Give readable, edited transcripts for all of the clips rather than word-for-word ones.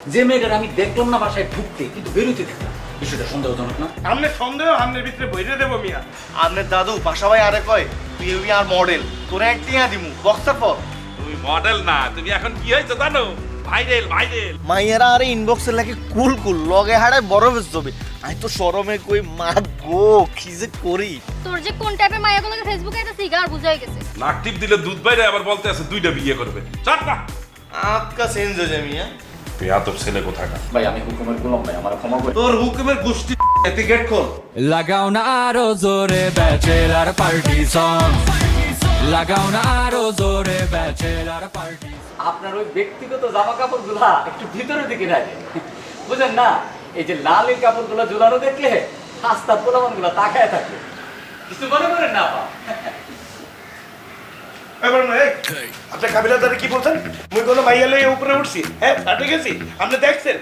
যে মেয়েটার আমি দেখলাম না বাসায় ঢুকতে কিন্তু বেরোতে দেখলাম, বিষয়টা সন্দেহজনক না? আমনে সন্দেহ আমনের ভিতরে বইরে দেবো মিয়া। আপনার দাদু পাশা ভাই আরে কয় তুই আর মডেল তোরে এক টিয়া দিমু বক্সা পর তুমি মডেল না, তুমি এখন কি হয়েছো জানো? Viral viral. মাইয়ারা আরে ইনবক্সে লাগে কুল কুল লগে হাড়ে বড় বেশ যাবে। আমি তো শরমে কই মা গো কি যে করি। তোর যে কোন টাইপের মায়াগুলোকে ফেসবুকে এটা সিগার বুঝাই গেছে। নাক টিপ দিলে দুধ বাইরে আবার বলতে আছে দুইটা বিয়ে করবে। চট না। আপকা চেঞ্জ হয়ে যায় মিয়া। বেয়াদব ছেলে কোথাকার। ভাই আমি হুকুমের গোলাম ভাই, আমার ক্ষমা করে। তোর হুকুমের গোষ্ঠী তুই গেট খোল। লাগাও না আরো জোরে ব্যাচেলার পার্টি সং, লাগাও না আরো জোরে ব্যাচেলার পার্টি। আপনার ওই ব্যক্তিগত জামা কাপড়গুলা একটু ভিতরের দিকে রাখেন, বুঝেন না? এই যে লালের কাপড়গুলো ঝুলানো দেখলে রাস্তার পোলাপানগুলো তাকায় থাকে, কিছু মনে করেন না আপা? এবার না এই আপনি কাবিলাদারে কি বলছেন? মুই কোনো মাইয়া লইয়া উপরে উঠছি, হ্যাঁ ফাটে গেছি, আপনি দেখছেন?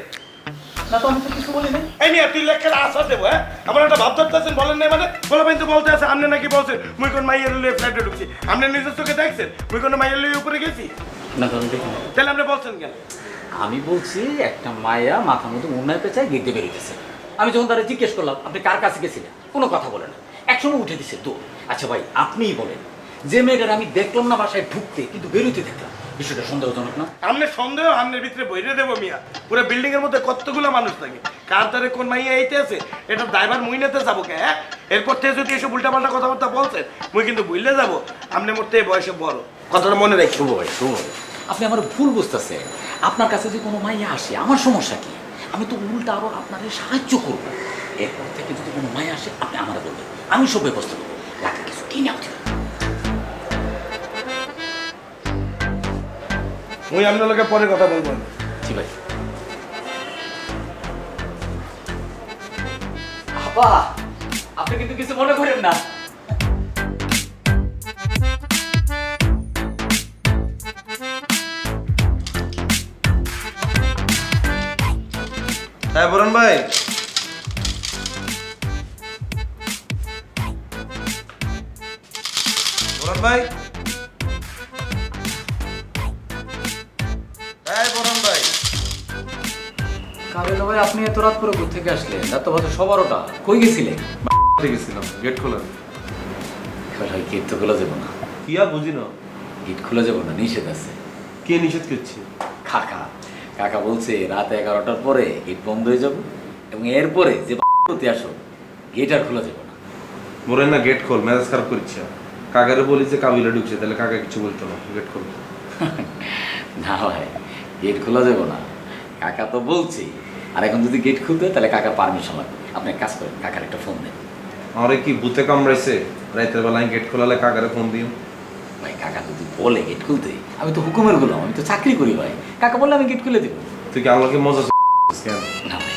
না তো আমি তো কিছু বলি না। এই নিয়ে তুই লেখার আশা দেবো, হ্যাঁ আমার একটা ভাব ধরতেছেন বলেন নাই মানে গোলাপাইন তো বলতে আছে আপনি নাকি বলছেন মুই কোন মাইয়া লইয়া ফ্ল্যাটে ঢুকছি, আপনি নিজের চোখে দেখছেন মুই কোনো মাইয়া লইয়া উপরে গেছি? না তো আমি দেখি না। তাহলে আপনি বলছেন কেন? আমি বলছি একটা মায়া মাথা মতো উন্নয় পেঁচায় গেট দিয়ে বেরিয়েছে। আমি যখন তারা জিজ্ঞেস করলাম আপনি কার কাছে গেছিলেন, কোনো কথা বলে না, একসময় উঠে দিছে তো। আচ্ছা ভাই আপনিই বলেন, যে মেয়েটার আমি দেখলাম না বাসায় ঢুকতে কিন্তু বেরোতে দেখলাম, বিষয়টা সন্দেহজনক না? আমনে সন্দেহ আমনের ভিতরে বইরে দেবো মিয়া। পুরো বিল্ডিং এর মধ্যে কতগুলো মানুষ থাকে, কার তারে কোন মাইয়া এইতে আছে এটা ড্রাইভার মুই নিতে যাবো কে? হ্যাঁ এরপর থেকে যদি এসব উল্টাপাল্টা কথাবার্তা বলছেন মুই কিন্তু বুঝলে যাবো আপনি মোর থেকে বয়সে বড়, কথাটা মনে রাখি। শুভ ভাই শুভ ভাই, আপনি আমার ভুল বুঝতেছেন। আপনার কাছে যদি কোনো মাইয়া আসে আমার সমস্যা কি? আমি তো উল্টা আরো আপনাদের সাহায্য করবো। এরপর থেকে যদি কোনো মাইয়া আসে আপনি আমার বলবেন, আমি সব ব্যবস্থা করবো, রাখা কিছু কিনে আনতে হবে। মুই আপনার লোকে পরে কথা বলবো না। জি ভাই। আপা আপনি কিন্তু কিছু মনে করেন না। হ্যাঁ বরুণ ভাই, বরুণ ভাই, হ্যাঁ বরুণ ভাই। কাবিল ভাই আপনি এত রাত করে কোথা থেকে আসলেন? রাত তো বাজে 12টা, কই গেছিলেন? গেছিলাম গেট খোলা। ভাই গেট তো খোলা যাবো না। কি আর বুঝি না, গেট খোলা যাবো না, নিষেধ আছে। কে নিষেধ করছে? কাকা কাকা বলছে রাত 11টার পরে গেট বন্ধ হয়ে যাবো এবং এরপরে যে প্রতি আসো গেট আর খোলা যাবো না। বলেন না গেট খোল, মেজাজ খারাপ করছে। কাকারে বলি যে কাবিলা ঢুকছে, তাহলে কাকা কিছু বলতো না, গেট খোল। না ভাই গেট খোলা যাবো না, কাকা তো বলছি। আর এখন যদি গেট খুলতে হয় তাহলে কাকার পারমিশন লাগবে। আপনি এক কাজ করেন, কাকার একটা ফোন দেন। আমারে কি ভূতে কামড়াইছে? রাতের বেলায় গেট খোলালে কাকারে ফোন দিও। ভাই কাকা যদি বলে গেট খুলতে, আমি তো হুকুমের গোলাম, আমি তো চাকরি করি ভাই। কাকা বললে আমি গেট খুলে দেবো। তুই কি আল্লাহকে মজা কেন? না ভাই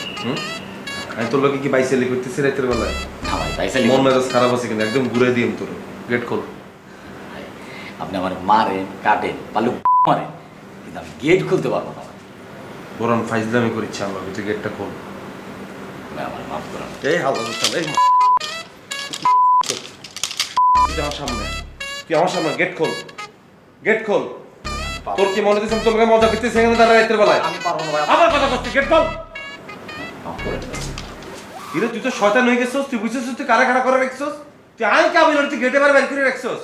আমি তোর লোকে কি বাইসাইলি করতেছি রাতের বেলায়? না ভাই তাই মন মেজাজ খারাপ আছে কিন্তু একদম ঘুরে দিম তোর। গেট খোল। ভাই আপনি আমার মারেন কাটেন পালু মারেন, কিন্তু আমি গেট খুলতে পারবো না ভাই। বরং ফাইজলামি করিচ্ছে আমরা, তুই গেটটা খোল। ভাই আমার মাফ করেন। এই হালকা করতাম, এই তুই আমার সামনে, তুই আমার সামনে, গেট খোল, গেট খোল। তোর কি মনে দিচ্ছিস তোর মজা করতেছি এখানে দাঁড়া রাতের বেলায়? আমি পারবো না ভাই, আবার কথা করছিস, গেট খোল। মাফ করেন ভাই। ইরে তুই তো শয়তান হয়ে গেছিস, তুই বুঝছিস তুই কারা খাড়া করে রাখছিস? তুই আই কাবিল তুই গেটে বের করে রাখছিস।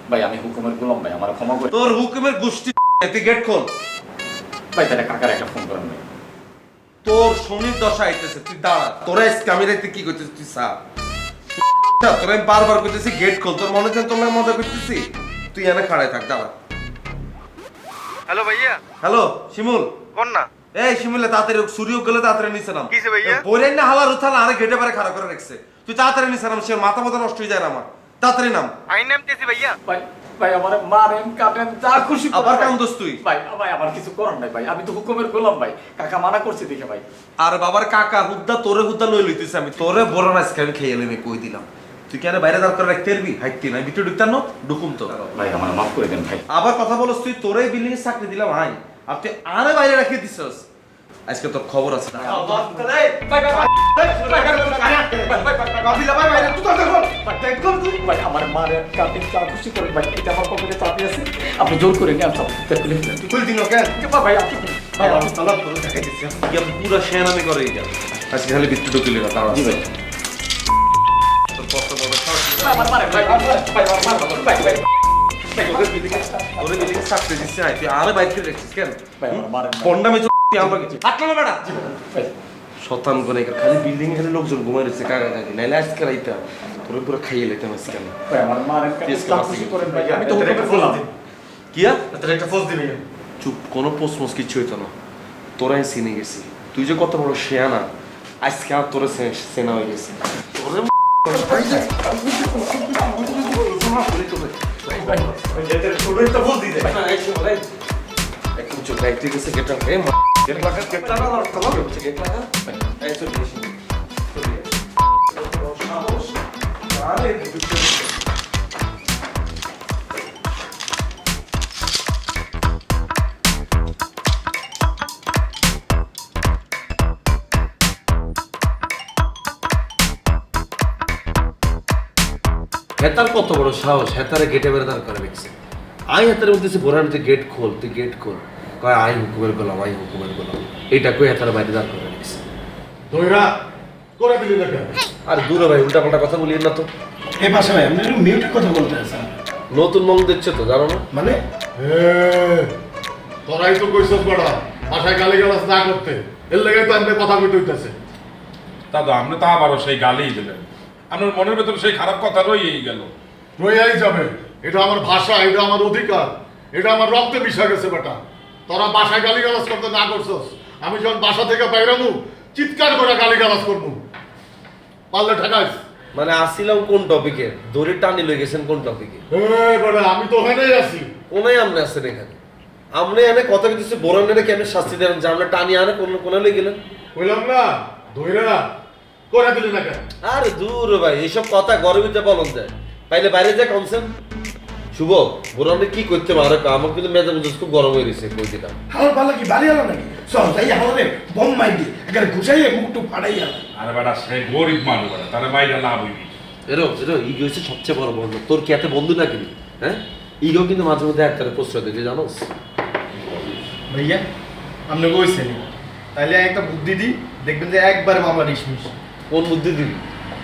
ভাই আমি হুকুমের গোলাম ভাই, আমার ক্ষমা করে। তোর হুকুমের গোষ্ঠী, তুই গেট খোল। ভাই তাহলে কাকার একটা ফোন করেন ভাই। তোর শনির দশা আইতেছে, তুই দাঁড়া। তোরা আজকে আমি রাইতে কি করতেছিস তুই সা? তোরা আমি বারবার করতেছি গেট খোল, তোর মনে হচ্ছে তোমরা মজা করতেছি। তুই এনে খাড়ায় থাক, দাঁড়া। হ্যালো ভাইয়া হ্যালো শিমুল, কোন না এই শিমুলে তাড়াতাড়ি সূর্য গেলে তাড়াতাড়ি নিচে নাম। কিসে ভাইয়া? বইরেন না হালার উথালা আরে গেটে পারে খাড়া করে রাখছে। তুই তাড়াতাড়ি নিচে নাম, সে মাথা মাথা নষ্ট হয়ে যায় আমার। তাড়াতাড়ি নাম। আই নামতেছি ভাইয়া। ভাই ভাই আমার মারেন কাটেন যা খুশি করেন আবার ভাই। কান্দোস তুই? ভাই ভাই আমার কিছু করার নাই ভাই, আমি তো হুকুমের গোলাম ভাই, কাকা মানা করছে দেখে ভাই। আর বাবার কাকা হুদ্দা তোরে হুদ্দা লই লইতেছে, আমি তোরে বড় না আজকে আমি খেয়ে এলাম, কই দিলাম। তুই কেন বাইরে দাঁড় করে রাখতে পারবি? হাইতি না ভিতরে ঢুকতাম না, ঢুকুম তো। ভাই আমার মাফ করে দেন ভাই। আবার কথা বলস তুই, তোরে বিল্ডিং এর চাকরি দিলাম হাই, আর তুই আরে বাইরে রাখিয়ে দিছস। আজকে তোর খবর আছে। ভাই আমার মারেন কাটেন যা খুশি করেন ভাই, এটা আমার পকেটে চাপি আছে, আপনি জোর করে নিয়ে আসতে তুই দিন কেন? ভাই আপনি পুরো শেয়ানামি করে এটা আজকে খালি বিদ্যুৎ ঢুকিলে না তারা তোর কত বড় সাহস তোরে বিলিকে চাকরি দিচ্ছে না তুই আরে বাইক করে রাখছিস কেন বন্ডা মেয়ে আমরা কিছু হাত না বেটা শতান করে খালি বিল্ডিং খালি লোকজন ঘুমাই রয়েছে কাকা কাকি নাইলে আজকে রাইতা তোরে পুরো খাইয়ে লাইতাম আজকে আমি আমি তো বললাম কিয়া একটা ফোন দিবি চুপ কোনো পোস্টমোস কিছু হইতো না তোরাই চিনে গেছি তুই যে কত বড় শেয়ানা আজকে আর তোরা সেনা হয়ে গেছে একদম চোখ লাইট গেছে গেট হেতার কত বড় সাহস হেতারে গেটে বেড়ে দাঁড় করে রেখেছে আই হেতারে বলতেছে বোরান তুই গেট খোল তুই গেট খোল কয় আই হুকুমের গোলাম আই হুকুমের গোলাম এইটা কই হেতারে বাইরে দাঁড় করে রেখেছে দইরা করে দিলি দেখেন আর দূরে ভাই উল্টা পাল্টা কথা বলিয়েন না তো এই পাশে ভাই আপনি মিউটের কথা বলতে আছেন নতুন মং দিচ্ছে তো জানো না মানে তোরাই তো কইছস বড়া ভাষায় গালিগালাজ না করতে এর লেগে তো আমরা কথা কইতে হইতাছে দাদা আপনি তা আবারও সেই গালিই দিলেন আপনার মনের ভেতরে সেই খারাপ কথা রয়েই গেল রইয়াই যাবে এটা আমার ভাষা এটা আমার অধিকার এটা আমার রক্তে মিশা গেছে বেটা তোরা বাসায় গালিগালাজ করতে না করছস আমি যখন বাসা থেকে বাইরামু চিৎকার করে গালিগালাজ করবো পারলে ঠেকাইস মানে আসিলাম কোন টপিকে দড়ি টানি লই গেছেন কোন টপিকে বেটা আমি তো ওখানেই আছি কোনাই আমনে আছেন এখানে আমনে এনে কথা কইতেছে বোরানের কেন শাস্তি দেন যে আমরা টানি আনে কোন কোনা লই গেলেন কইলাম না দইরা করে দিলি না কেন আরে দূর ভাই এইসব কথা গরমিতে বলন যায় পাইলে বাইরে যা কমছেন শুভ বোরানে কি করতে পারে আমার কিন্তু মেজাজ মুজাজ খুব গরম হয়ে গেছে কই দিলাম আমার পালা কি বাড়ি আলো নাকি চল যাই আমারে বম মাইদি এখানে ঘুষাইয়ে মুখটু ফাড়াই আলো আরে বেটা সে গরিব মানুষ বেটা তারা মাইরা লাভ হইবি এরো ইগো হচ্ছে সবচেয়ে বড় বন্ধু তোর কি এত বন্ধু না কিনি হ্যাঁ ইগো কিন্তু মাঝে মধ্যে একটারে প্রশ্রয় দিতে জানোস ভাইয়া আপনি কইছেন তাইলে একটা বুদ্ধি দিই দেখবেন যে একবার মামলা ডিসমিস কোন বুদ্ধি দিবি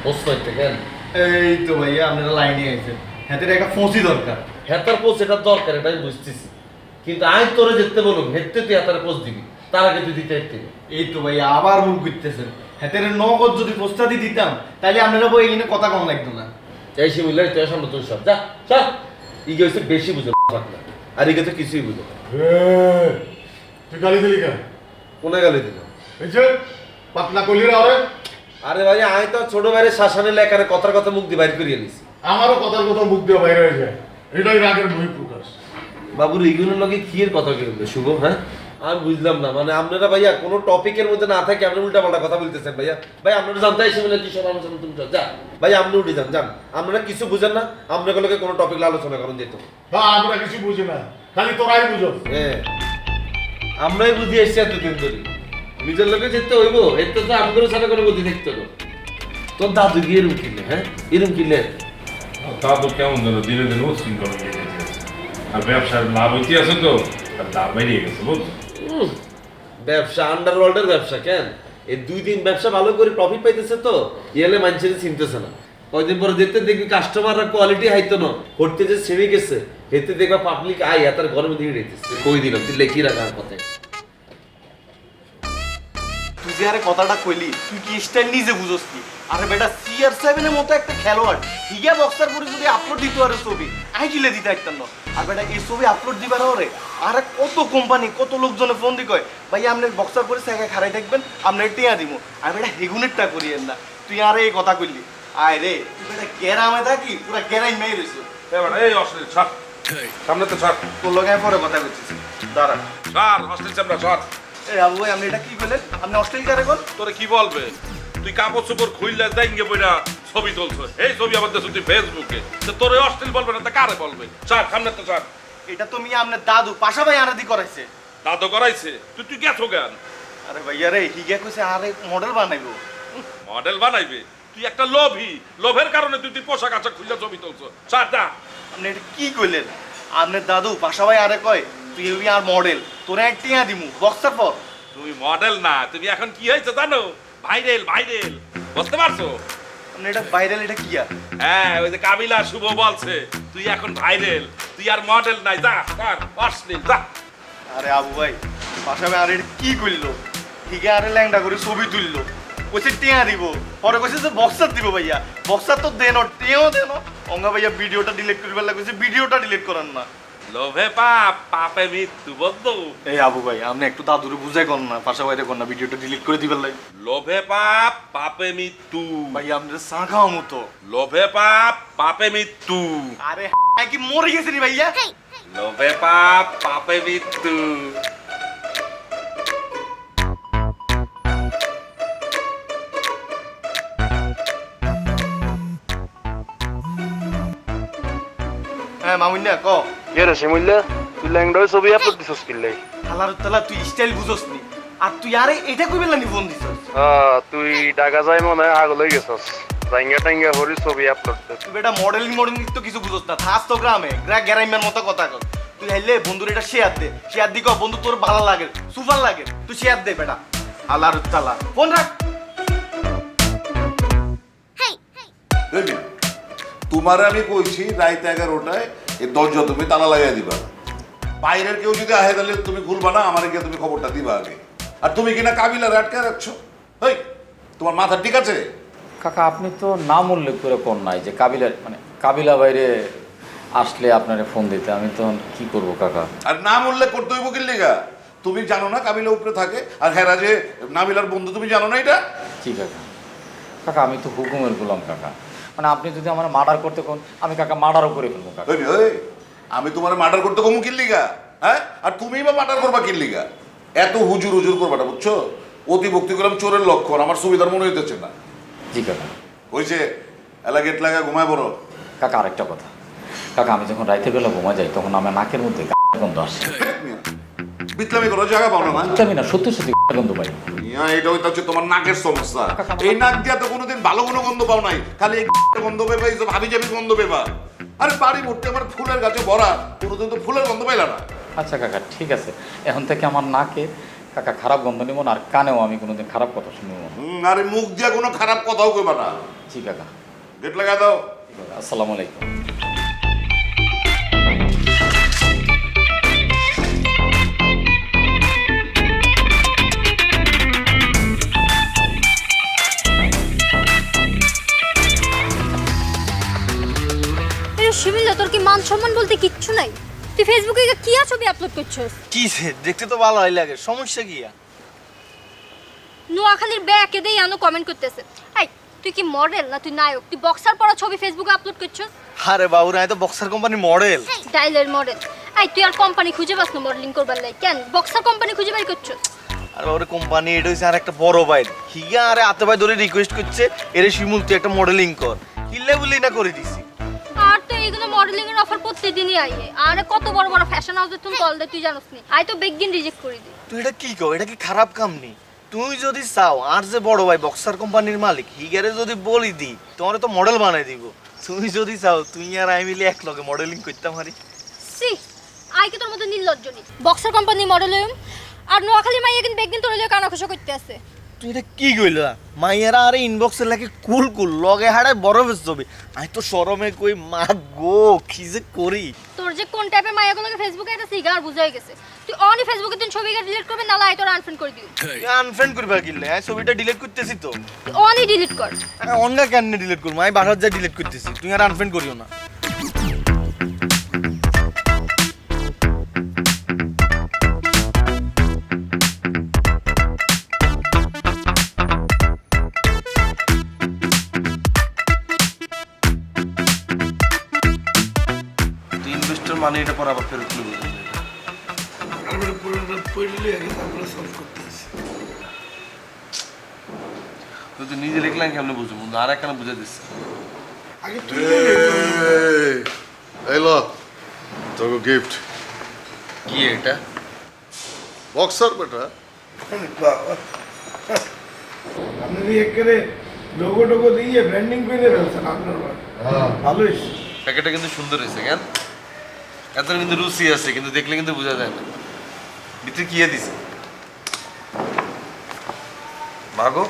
প্রশ্ন একটা কেন এই তো ভাইয়া আপনারা লাইনে আইছেন হাতের একটা ফোঁসি দরকার হেতার পোস্ট এটা দরকার এটা আমি বুঝতেছি কিন্তু আইন তোরে যেতে বলুন হেতে তুই হেতার পোস্ট দিবি তার আগে তুই দিতে হেতে এই তো ভাইয়া আবার ভুল করতেছেন হাতের নগদ যদি প্রস্তাদি দিতাম তাইলে আপনারা বই এখানে কথা কম লাগতো না এই সে মিলে তুই সামনে তুই সব যা চল ইগো হচ্ছে বেশি বুঝো না আর ইগো তো কিছুই বুঝো না। তুই গালি দিলি কেন কোনে গেলে দিল এই যে পাতলা কইলি রে আরে আরে ভাই আই তো ছোট বাইরে শাসানে লেখারে কথার কথা মুখ দিয়ে বাইর করিয়ে নিছি আমারও কথার কথা মুখ দিয়ে বাইরে হয়ে যায় এটাই রাগের বহিঃপ্রকাশ বাবুর ইগুলোর লগে কি এর কথা বলবে শুভ হ্যাঁ আমি বুঝলাম না মানে আপনারা ভাইয়া কোনো টপিকের মধ্যে না থাকে আপনি উল্টা পাল্টা কথা বলতেছেন ভাইয়া ভাই আপনারা জানতে আইসে বলে কি সব আলোচনা তুমি যা ভাই আপনি উঠে যান যান আপনারা কিছু বুঝেন না আপনাদের লগে কোনো টপিক আলোচনা করুন যেত আমরা কিছু বুঝি না খালি তোরাই বুঝো হ্যাঁ আমরাই বুঝি এসছি এতদিন ধরে নিজের লোকে যেতে হইব এর তো আমাদের সাথে কোনো বুদ্ধি থাকতো না তোর দাদু গিয়ে এরম কিনলে হ্যাঁ এরম কিনলে দাদু কেমন যেন ধীরে ধীরে উচ্ছৃঙ্খল হয়ে গেছে আর ব্যবসার লাভ হইতে আছে তো আর লাভ বেরিয়ে গেছে বুঝছো ব্যবসা আন্ডারওয়ার্ল্ডের ব্যবসা কেন এই 2 দিন ব্যবসা ভালো করে প্রফিট পাইতেছে তো ইয়েলে মানুষের চিনতেছে না কয়দিন পরে দেখতে দেখবি কাস্টমাররা কোয়ালিটি হাইতো না করতে যে ছেড়ে গেছে হেতে দেখবা পাবলিক আই এতার গরমে দিয়ে রেখেছে কই দিলাম তুই লেখি রাখার কথা তুই যে আরে কথাটা কইলি তুই কি স্টাইল নিজে বুঝোস কি আরে বেটা CR7 এর মতো একটা খেলোয়াড় হিগা বক্সার করে যদি আপলোড দিতে পারে ছবি আই কিলে দিতে একটান না আর বেটা এই ছবি আপলোড দিবার ওরে আরে কত কোম্পানি কত লোকজনে ফোন দি কয় ভাই আপনি বক্সার করে জায়গায় খাড়াই দেখবেন আপনি টিয়া দিব আর বেটা হেগুনেরটা করিয়েন না তুই আরে এই কথা কইলি আয় রে তুই বেটা কেরামে থাকি পুরা কেরাই মেয়ে রইছ এবার এই অশ্লীল ছাড় সামনে তো ছাড় তোর লগে আমি পরে কথা কইতেছি দাঁড়া ছাড় অশ্লীল চামড়া ছাড় এই আবু ভাই আপনি এটা কি কইলেন আপনি অস্ট্রেলিয়া কারে কোন তোরে কি বলবে তুই কাপড় চোপড় খুইলে যাইঙ্গে বইরা ছবি তুলছো এই ছবি আমার দেশ তুই ফেসবুকে তো তোরে অশ্লীল বলবে না তা কারে বলবে ছাড় সামনে তো ছাড় এটা তো মিয়া আপনার দাদু পাশা ভাই আনাদি করাইছে দাদু করাইছে তুই গেছো কেন আরে ভাইয়া রে হিগা কইছে আরে মডেল বানাইবো মডেল বানাইবে তুই একটা লোভী লোভের কারণে তুই পোশাক আশাক খুলে ছবি তুলছো ছাড় যা আপনি এটা কি কইলেন আপনার দাদু পাশা ভাই আরে কয় তুই হবি আর মডেল তোরে টিয়া দিমু বক্সার পর। তুমি মডেল না, তুমি এখন কি হয়েছে জানো? ভাইরাল ভাইরাল, বুঝতে পারছো? মানে এটা ভাইরাল, এটা কি আর? হ্যাঁ, ওই যে কাবিলা শুভ বলছে তুই এখন ভাইরাল, তুই আর মডেল নাই, যা কর অশ্লীল যা। আরে আবু ভাই পাশাবে আর এটা কি করলো? ঠিক আরে ল্যাংডা করে ছবি তুললো, কইছে টিয়া দিব, পরে কইছে যে বক্সার দিব। ভাইয়া বক্সার তো দেন, টিয়াও দেন। অঙ্গা ভাইয়া ভিডিওটা ডিলিট করবার লাগে, কইছে ভিডিওটা ডিলিট করেন না। লোভে পাপ পাপে মৃত্যু, বদ্ধ। এই আবু ভাই আপনি একটু দাদুরে বুঝাই কর না, পাশা বাইরে কর না, ভিডিওটা ডিলিট করে দিবার লাগে। লোভে পাপ পাপে মৃত্যু। ভাই আমাদের চা খাওয়া মতো। লোভে পাপ পাপে মৃত্যু। আরে কি মরে গেছে নি ভাইয়া? লোভে পাপ পাপে মৃত্যু। হ্যাঁ মামুন্যা ক। এরে শিমুল্লা তুই ল্যাংডার ছবি আপলোড দিছস কিল্লে? হালার তালা তুই স্টাইল বুঝোস নি, আর তুই আরে এটা কইবেন না নি ফোন দিছস? তুই ঢাকা যাই মনে হয় আগল হয়ে গেছস, জাইঙ্গা টাইঙ্গা হরি ছবি আপলোড দে। তুই বেটা মডেলিং তো কিছু বুঝোস না, থাস তো গ্রামে গ্রামের মতো কথা কর। তুই হাইলে বন্ধুর এটা শেয়ার দে, শেয়ার দি ক বন্ধু তোর ভালো লাগে, সুপার লাগে, তুই শেয়ার দে বেটা। হালার তালা ফোন রাখ। তোমারে আমি কইছি রাত 11টায় এই দরজা তুমি তালা লাগাই দিবা, বাইরের কেউ যদি আহে তাহলে তুমি খুলবা না, আমারে গিয়ে তুমি খবরটা দিবা আগে। আর তুমি কিনা কাবিলার আটকে রাখছো, এই তোমার মাথা ঠিক আছে? কাকা আপনি তো নাম উল্লেখ করে কোন নাই যে কাবিলার, মানে কাবিলা বাইরে আসলে আপনারে ফোন দিতে, আমি তো কি করব কাকা? আর নাম উল্লেখ করতে হইব কি লেগা? তুমি জানো না কাবিলা উপরে থাকে, আর হেরা যে নাবিলার বন্ধু, তুমি জানো না এটা? কি কাকা? কাকা আমি তো হুকুমের গোলাম কাকা, মানে আপনি যদি আমার মার্ডার করতে কোন, আমি কাকা মার্ডারও করে ফেলবো কাকা। আমি তোমার মার্ডার করতে কমু কি লিগা? হ্যাঁ, আর তুমি বা মার্ডার করবা কি লিগা? এত হুজুর হুজুর করবাটা বুঝছো? অতি ভক্তি করলাম চোরের লক্ষণ, আমার সুবিধার মনে হইতেছে না। জি কাকা। হয়েছে, এলা গেট লাগা ঘুমায় বড়। কাকা আরেকটা কথা, কাকা আমি যখন রাতের বেলা ঘুমা যাই তখন আমার নাকের মধ্যে গন্ধ আসে। বিতলামি করো, জায়গা পাও না? আমি না সত্যি সত্যি গন্ধ পাই। এটা হচ্ছে তোমার নাকের সমস্যা। এই নাক দিয়া তো কোনোদিন ভালো কোনো গন্ধ পাও নাই, খালি এই গন্ধ পেবা, এই ভাবি যাবি গন্ধ পেবা। আরে বাড়ি ভর্তি আমার ফুলের গাছে ভরা, কোনোদিন তো ফুলের গন্ধ পাইলা না। আচ্ছা কাকা ঠিক আছে, এখন থেকে আমার নাকে কাকা খারাপ গন্ধ নিব না, আর কানেও আমি কোনোদিন খারাপ কথা শুনবো না। আরে মুখ দিয়া কোনো খারাপ কথাও কইবা না। জি কাকা। গেট লাগা দাও। আসসালামু আলাইকুম। শিবিল্লা তোর কি মান সম্মান বলতে কিচ্ছু নাই? তুই ফেসবুকে কি ছবি আপলোড করছস? কি দেখতে তো ভালো লাগে, সমস্যা কি? নোয়াখালীর ব্যাকে দেই আনো কমেন্ট করতেছে। এই তুই কি মডেল না তুই নায়ক? তুই বক্সার পরা ছবি ফেসবুকে আপলোড করছস? আরে বাবুরা আমি তো বক্সার কোম্পানি মডেল। স্টাইলের মডেল। এই তুই আর কোম্পানি খুঁজে পাস না মডেলিং করবার লাই? কেন বক্সার কোম্পানি খুঁজে বাই করছস? আরে বাবুরে কোম্পানি এটা হইছে আর একটা বড় ভাই, হিগা আরে আতে ভাই ধরে রিকোয়েস্ট করছে, এরে শিমুল তুই একটা মডেলিং কর, হিল্লে বলি না করে দিছি। আর তো এইগুলো মডেলিং এর অফার প্রতিদিনই আইয়ে, আর কত বড় বড় ফ্যাশন হাউসে তুমি কল দে তুই জানোস নি? আই তো বেগিন রিজেক্ট করে দি। তুই এটা কি কও? এটা কি খারাপ কাম নি? তুই যদি চাও আর যে বড় ভাই বক্সার কোম্পানির মালিক হিগারে যদি বলি দি তোমারে তো মডেল বানাই দিব। তুমি যদি চাও তুই আর আমি মিলে এক লগে মডেলিং করতে পারি। সি আই কি তোর মধ্যে নির্লজ্জ নি? বক্সার কোম্পানি মডেল হইম আর নোয়াখালী মাইয়া কিন্তু বেগিন তোর লগে কানাঘুষা করতে আছে। তুই এটা কি কইলা? মাইয়ারা আরে ইনবক্সে লাগে কুল কুল লগে হাড়ায় বড় বেশ যাবে, আমি তো শরমে কই মা গো কি যে করি। তোর যে কোন টাইপের মাইয়াগুলোকে ফেসবুকে এটা সিগার বুঝাই গেছে। তুই অনলি ফেসবুকে দিন ছবিটা ডিলিট করবে, নালা আই তোর আনফ্রেন্ড করে দিবি। তুই আনফ্রেন্ড করবা কিল্লে? আমি ছবিটা ডিলিট করতেছি তো। তুই অনলি ডিলিট কর। আমি অনগা কেন ডিলিট করব? আমি বাসার যা ডিলিট করতেছি, তুই আর আনফ্রেন্ড করিও না। ইনভেস্টর মানে এটা পর আবার ফেরত তুলে দেবে। তুই তো নিজে লিখলাম কেমনে বুঝবো, আর একখানে বুঝে দিচ্ছে। এই ল তোকে গিফট। কি এটা? বক্সার বেটা। আপনি একেবারে লোগো টোগো দিয়ে ব্র্যান্ডিং করে ফেলছেন আপনার ভালোই। প্যাকেটটা কিন্তু সুন্দর হয়েছে, কেন এত কিন্তু রুচি আছে, কিন্তু দেখলে কিন্তু বোঝা যায় না। ভিতরে কি দিছে মাগো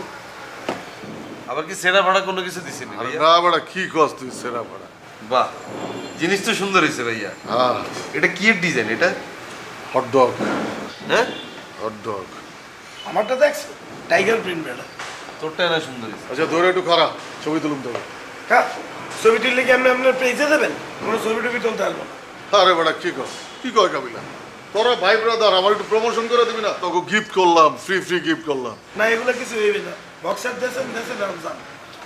আবার কি সেরা ভাড়া কোনো কিছু দিছে নি ভাইয়া না বেটা কি কস তুই সেরা বেটা? বাহ জিনিস তো সুন্দর হয়েছে ভাইয়া হ্যাঁ, এটা কি ডিজাইন এটা হট ডগ, হ্যাঁ হট ডগ। আমারটা দেখছো টাইগার প্রিন্ট বেটা। তোরটা না সুন্দর হয়েছে আচ্ছা ধরে একটু খারাপ ছবি তুলুন তো। হ্যাঁ, ছবি তুললে কি আপনি আপনার পেজে দেবেন? কোনো ছবি টবি তুলতে আসবো না। আরে বেটা কি কস, কি কয় কাবিলা? তোরা ভাই ব্রাদার আমার একটু প্রমোশন করে দিবি না? তোকে গিফট করলাম, ফ্রি ফ্রি গিফট করলাম। না এগুলো কিছু হইবে না। বক্সার দেশেন যান।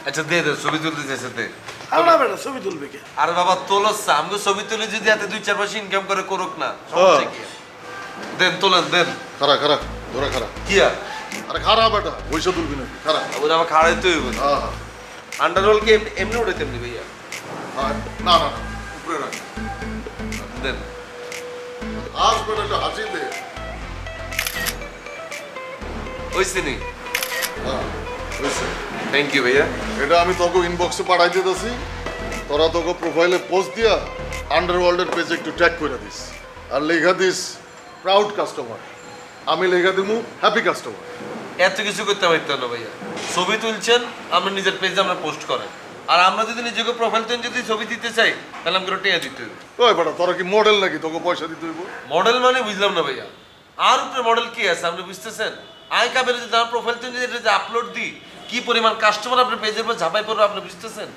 আচ্ছা দে দে ছবি তুলতে চাইছে দে আর না বেটা ছবি তুলবে কে? আরে বাবা তোলস আমগো ছবি তুলে যদি এত 2-4 পয়সা ইনকাম করে করুক না সমস্যা কি দেন তোলেন দেন খারা খারা ধরে খারা। কি আর আরে খারা বেটা পয়সা তুলবি না খারা। ওরা আমার খাড়াই তো হইব হ্যাঁ হ্যাঁ আন্ডারওয়াল কি এমনি উঠে তেমনি ভাইয়া হ্যাঁ, না না না উপরে রাখ। দেন আজ বেটা একটা হাসি দে। ওইসে নি হ্যাঁ হয়েছে। থ্যাংক ইউ ভাইয়া এটা আমি তোকে ইনবক্সে পাঠাই দিতেছি, তোরা তোকে প্রোফাইলে পোস্ট দিয়া আন্ডারওয়ার্ল্ডের পেজে একটু ট্যাগ করে দিস আর লেখা দিস প্রাউড কাস্টমার, আমি লেখা দিমু হ্যাপি কাস্টমার। এত কিছু করতে পারতো না ভাইয়া ছবি তুলছেন আমরা নিজের পেজে আমরা পোস্ট করেন আর আমরা যদি নিজেকে প্রোফাইল তুলে যদি ছবি দিতে চাই তাহলে আমাকে টেয়া দিতে হবে ওই বেটা তোরা কি মডেল নাকি তোকে পয়সা দিতে হইব? মডেল মানে বুঝলাম না ভাইয়া আর উপরে মডেল কি আছে আপনি বুঝতেছেন আই কাবের যদি আমার প্রোফাইল তুলে যদি আপলোড দিই কি পরিমাণ কাস্টমার আপনার পেজের উপর ঝাঁপাই পড়বে আপনি বুঝতেছেন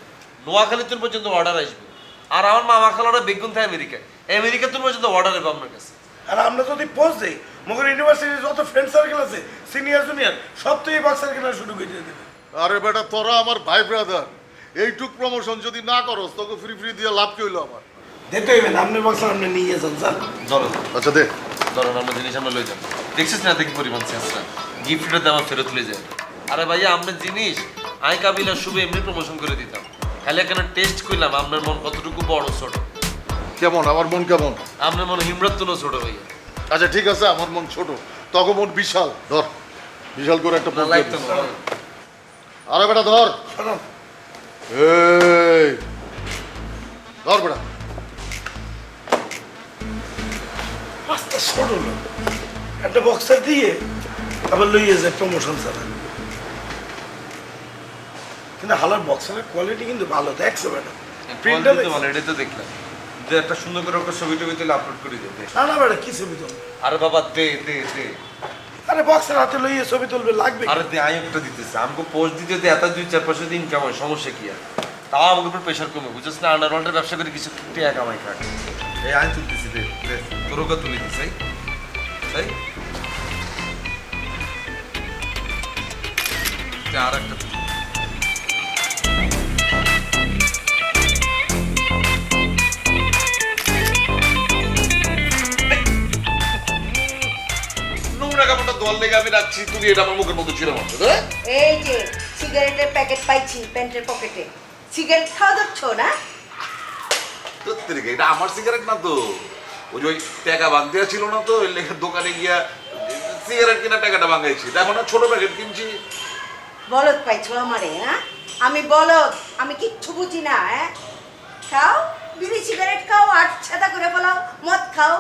নোয়াখালী তুন পর্যন্ত অর্ডার আসবে আর আমার মামা খালারা বেগুন থাকে আমেরিকা তুন পর্যন্ত অর্ডার হবে আপনার কাছে আর আমরা যদি পোস্ট দেই মগর ইউনিভার্সিটির যত ফ্রেন্ড সার্কেল আছে সিনিয়র জুনিয়র সব তো এই বক্সার কেনা শুরু করে দেবে। আরে বেটা তোরা আমার ভাই ব্রাদার, এইটুক প্রমোশন যদি না করস তোকে ফ্রি ফ্রি দিয়ে লাভ কি হইলো আমার? দেখতে হইবেন আপনার বক্সার আপনি নিয়ে যান স্যার। ধরো আচ্ছা দে। ধরেন আমরা জিনিস আমরা লই যাবো দেখছিস না দেখি পরিমাণ চেষ্টা গিফটটা দেওয়া ফেরত লই যায় আরে ভাইয়া আপনার জিনিস আই কাবিলা শুভ এমনি প্রমোশন করে দিতাম খালি এখানে টেস্ট করলাম আপনার মন কতটুকু বড় ছোট কেমন আমার মন কেমন? আপনার মন হিমরাত তুলো ছোট ভাইয়া আচ্ছা ঠিক আছে আমার মন ছোট, তোকে মন বিশাল। ধর বিশাল করে একটা পোজ দিয়ে লাগতো দিস। না আরে বেটা ধর, শোনো এই ধর বেটা। রাস্তা ছোট লোক একটা বক্সার দিয়ে আবার লইয়ে যায় প্রমোশন ছাড়া। কিন্তু হালার বক্সারের কোয়ালিটি কিন্তু ভালো দেখছো বেটা। প্রিন্টটা কোয়ালিটি তো ভালো এটাই তো দেখলাম যে একটা সুন্দর করে একটা ছবি টবি তুলে আপলোড করে দিতে না না বেটা কি ছবি তুলবে? আরে বাবা দে দে দে আরে বক্সের হাতে লইয়ে ছবি তুলবে লাগবে কি? আরে দে আমি একটা দিতেছি আমাকে পোস্ট দিতে যদি এত 2-4 পয়সা দিন ইনকাম হয় সমস্যা কি আর তাও আমাকে উপর প্রেশার কমে বুঝছিস না আন্ডারওয়ার্ল্ডের ব্যবসা করে কিছু টাকা কামাই খাট এই আমি তুলতেছি দে দে তোরও কা তুলে দিস তাই তাই আর একটা নোংরা কাপড়টা দোয়াল লেগে আমি রাখছি তুমি এটা আমার মুখের মধ্যে ছিঁড়ে মারছো হ্যাঁ এই যে সিগারেটের প্যাকেট পাইছি প্যান্টের পকেটে। সিগারেট খাওয়া যাচ্ছ না? সত্যি এটা আমার সিগারেট না তো, ওই যে ওই টাকা ভাঙতে ছিল না তো ওই লেখা দোকানে গিয়া সিগারেট কিনা টাকাটা ভাঙাইছি, দেখো না ছোট প্যাকেট কিনছি। বলদ পাইছো আমারে? হ্যাঁ আমি বলদ, আমি কিচ্ছু বুঝি না। হ্যাঁ খাও বিড়ি সিগারেট খাও আর ছাদা করে ফেলাও, মদ খাও।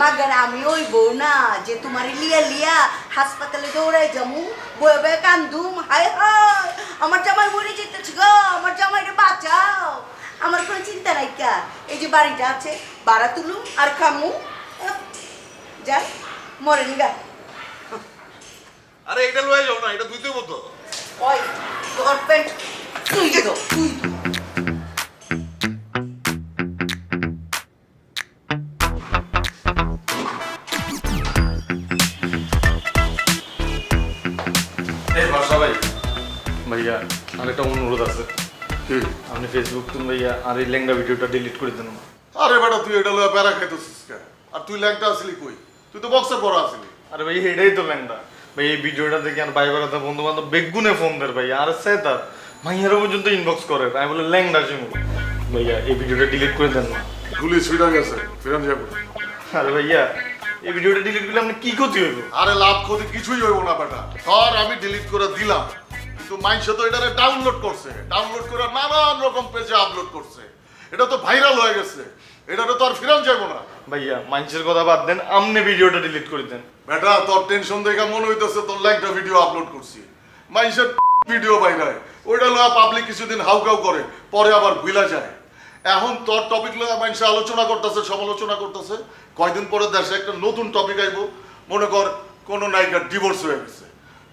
মাগার আমি ওই বউ না যে তোমার লিয়া লিয়া হাসপাতালে দৌড়াই যামু বয়ে বয়ে কান্দুম। হায় হায় আমার জামাই মরে যেতেছে গো, আমার জামাইরে বাঁচাও। আমার কোনো চিন্তা নাই কা, এই যে বাড়িটা আছে ভাড়া তুলুম আর খামু। যাই মরেন গা। আরে এটা লয়ে যাও না, এটা ধুইতে মতো। ওই তোর প্যান্ট তুই তো তুই ভাইয়া আর একটা অনুরোধ আছে, আপনি ফেসবুক তুমি ভাইয়া আর এই লেঙ্গা ভিডিওটা ডিলিট করে দেন। আরে বেটা তুই এটা লয়ে প্যারা খাইতেছিস কেন? আর তুই ল্যাংটা আসলি কই? তুই তো বক্সে পড়া আসলি। আরে ভাই এটাই তো লেঙ্গা ভাই, এই ভিডিওটা দেখে আর ভাই বেড়াতে বন্ধু বান্ধব বেগুনে ফোন দেয় ভাইয়া, আর সে তার মাইয়ারও পর্যন্ত ইনবক্স করে, আমি বলে ল্যাংডা চিমু। ভাইয়া এই ভিডিওটা ডিলিট করে দেন না। গুলি ছুটা গেছে, ফিরান যাবো। আরে ভাইয়া এই ভিডিওটা ডিলিট করলে আপনি কি ক্ষতি হইব? আরে লাভ ক্ষতি কিছুই হইব না বেটা। ধর আমি ডিলিট করে দিলাম, কিন্তু মাইনসে তো এটারে ডাউনলোড করছে, ডাউনলোড করে নানান রকম পেজে আপলোড করছে, এটা তো ভাইরাল হয়ে গেছে। এটা তো আর ফিরান যাবো না। ভাইয়া মানুষের কথা বাদ দেন, আমনে ভিডিওটা ডিলিট করে দেন। বেটা তোর টেনশন দেখে মনে হইতেছে তোর একটা ভিডিও আপলোড করছি, মানুষের ভিডিও বাইরায় ওইটা লয়া পাবলিক কিছুদিন হাউকাউ করে, পরে আবার ভুলা যায়। এখন তোর টপিক লয়া মানুষ আলোচনা করতেছে, সমালোচনা করতেছে, কয়দিন পরে দেশে একটা নতুন টপিক আইব। মনে কর কোনো নায়িকার ডিভোর্স হয়ে গেছে,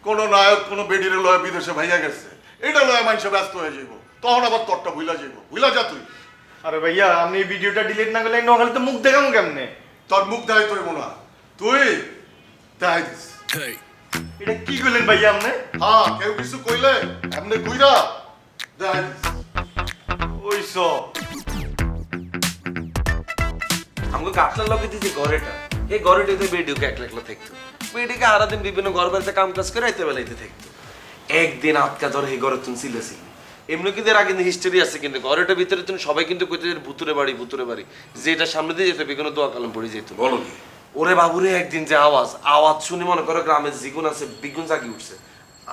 কোনো নায়ক কোনো বেডিরে লয়া বিদেশে ভাইয়া গেছে, এটা লয়া মানুষ ব্যস্ত হয়ে যাইব, তখন আবার তোরটা ভুলা যাইব। ভুলা যা তুই। আরে ভাইয়া আপনি এই ভিডিওটা ডিলিট না করলে নখালে তো মুখ দেখামু কেমনে? তোর মুখ দেখাই তোর মনে হয়, তুই দেখাই দিস। এটা কি করলেন ভাইয়া আপনি? হ্যাঁ, কেউ কিছু কইলে এমনি ঘুইরা দেখাই দিস। ওই সব আমাকে গাছলার লগে দিয়েছি ঘরেটা, এই ঘরেটাতে বেডিওকে একলা একলা থাকতো। বেডিকে সারাদিন বিভিন্ন ঘর বাড়িতে কাম কাজ করে আইতে বেলাইতে থাকতো। একদিন আটকা ধরে এই ঘরে তুমি ছিলেছিল। এমনি কিন্তু এর আগে হিস্টোরি আছে, কিন্তু ঘরেটার ভিতরে তুমি সবাই কিন্তু কইতে ভুতুরে বাড়ি যেটা সামনে দিয়ে যেত বেগুন দোয়া কালাম পড়ে যেত। বলো কি? ওরে বাবুরে একদিন যে আওয়াজ শুনে মনে করো গ্রামের জিগুন আছে বিগুন জাগি উঠছে।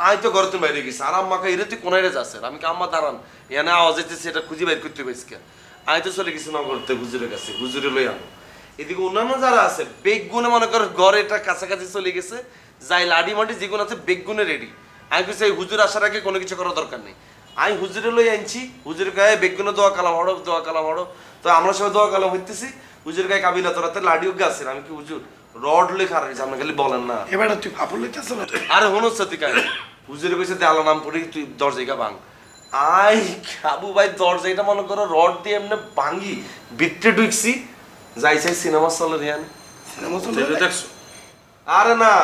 আই তো ঘরে তুমি বাইরে গেছি, আর আম্মাকে এরে তুই কোনায় যাচ্ছে, আমি আম্মা দাঁড়ান এনে আওয়াজ হইতেছে, এটা খুঁজে বাইর করতে পারছি কে। আই তো চলে গেছি নগরতে হুজুরের কাছে, হুজুরে লই আনো। এদিকে অন্যান্য যারা আছে বেগুনে মনে করো ঘরে এটা কাছাকাছি চলে গেছে, যাই লাডি মাটি যেগুলো আছে বেগুনে রেডি। আমি কইছি এই হুজুর আসার আগে কোনো কিছু করার দরকার নেই। আমি হুজুরে লই আনছি, হুজুরের গায়ে বেগুনে দোয়া কালাম হড়ো তো আমরা সবাই দোয়া কালাম হইতেছি। হুজুরের গায়ে কাবিলা তোরাতে লাডিও গাছে, আমি কি হুজুর রড লেখা আর আপনি খালি বলেন না। এবার তুই ফাপড় লইতেছ না? আরে হনুস তুই কাজ হুজুরে কইছে দেয়ালা নাম পড়ি তুই দরজাইকা ভাঙ। আই খাবু ভাই দরজাইটা মনে করো রড দিয়ে এমনি ভাঙি ভিতরে ঢুকছি, যাই চাই সিনেমা চলে রিয়ান। সিনেমা দেখছো? আরে না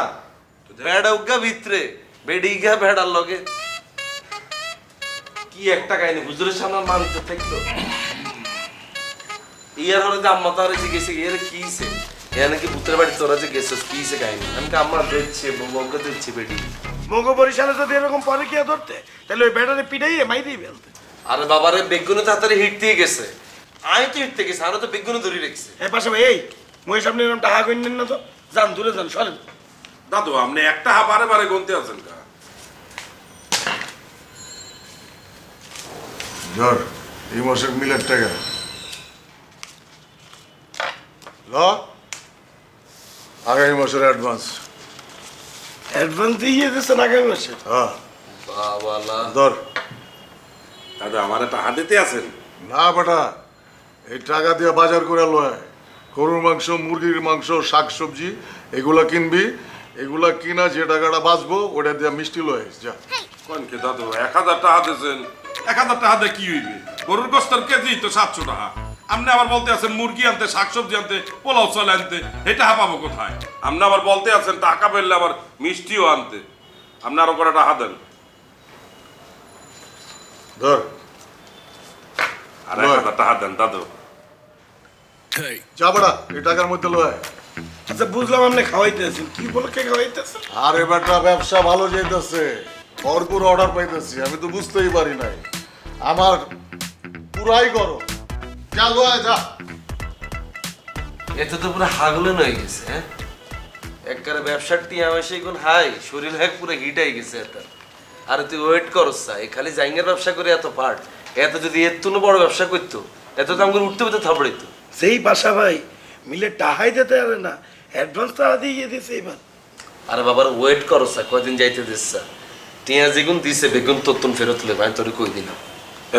বেড়া উগা ভিতরে বেডিগা বেড়ার লগে কি একটা কাহিনী হুজুরের সামনে মানুষ থাকতো। ইয়ার হলে যে আম্মা তার জিজ্ঞেসে এর কিছে এ নাকি ভূতের বাড়ি তোরা যে গেছিস কিছে কাহিনী। আমি আম্মা দেখছি বউকে দেখছি বেডি মগো বরিশালে যদি এরকম পরে কি ধরতে, তাহলে ওই ব্যাটারে পিটাইয়ে মাইরেই ফেলতে। আরে বাবারে বেগুনে তাড়াতাড়ি হিট দিয়ে গেছে, আমি তো হিট গেছে, আরো তো বেগুনে ধরে রেখেছে। এই পাশে ভাই এই মই সামনে এরকম টাকা কইনেন না তো, যান দূরে যান সরেন। দাদু আপনি একটা হা বারে বারে গুনতে আছেন কা? ধর এই মাসের মিলের টাকা ল, আগামী মাসের অ্যাডভান্স। অ্যাডভান্স দিয়ে দিয়েছেন আগামী মাসে? হ্যাঁ বাবালা ধর। দাদু আমার টাকা দিতে আছেন? না বেটা, এই টাকা দিয়ে বাজার করে লয়, গরুর মাংস, মুরগির মাংস, শাক সবজি এগুলা কিনবি। এগুলা কিনা যে টাকাটা বাঁচবো ওটা দিয়ে মিষ্টি লয় যা। কোন কি দাদু 1000 টাকা দিয়েছেন? 1000 টাকা দিয়ে কি হইবে? গরুর গোস্তের কেজি তো 700 টাকা। আপনি আবার বলতে আছেন মুরগি আনতে, শাকসবজি আনতে, পোলাও চাল আনতে, এটা পাবো কোথায়? আপনি আবার বলতে আছেন টাকা পেলে আবার মিষ্টিও আনতে। আপনি আরো করে টাকা দেন। ধর আর 1000 টাকা দেন দাদু। যা বেটা এই টাকার মধ্যে লয়। আচ্ছা বুঝলাম আপনি খাওয়াইতেছেন, কি উপলক্ষে খাওয়াইতেছেন? আরে বেটা ব্যবসা ভালো যাইতেছে, ভরপুর অর্ডার পাইতেছি, আমি তো বুঝতেই পারি নাই। আমার পুরাই করো, যা লয় যা। এতে তো পুরো হাগলেন হয়ে গেছে। হ্যাঁ একবারে ব্যবসার টিয়া এসে এখন হাই শরীর হ্যাক পুরো হিট হয়ে গেছে এটা। আর তুই ওয়েট করস এই খালি জাইঙ্গের ব্যবসা করে এত পার্ট, এত যদি এর তুলো বড় ব্যবসা করতো এত তো আমাকে উঠতে পেতে থাপড়াইতো। সেই বাসা ভাই মিলে টাহাই দিতে হবে না, অ্যাডভান্স টাকা দিয়ে দিয়েছে এবার। আরে বাবার ওয়েট করস কয়দিন যাইতে দিস, টিয়া যেগুন দিছে বেগুন তোর ফেরত লেবে, আমি তোর কই দিলাম।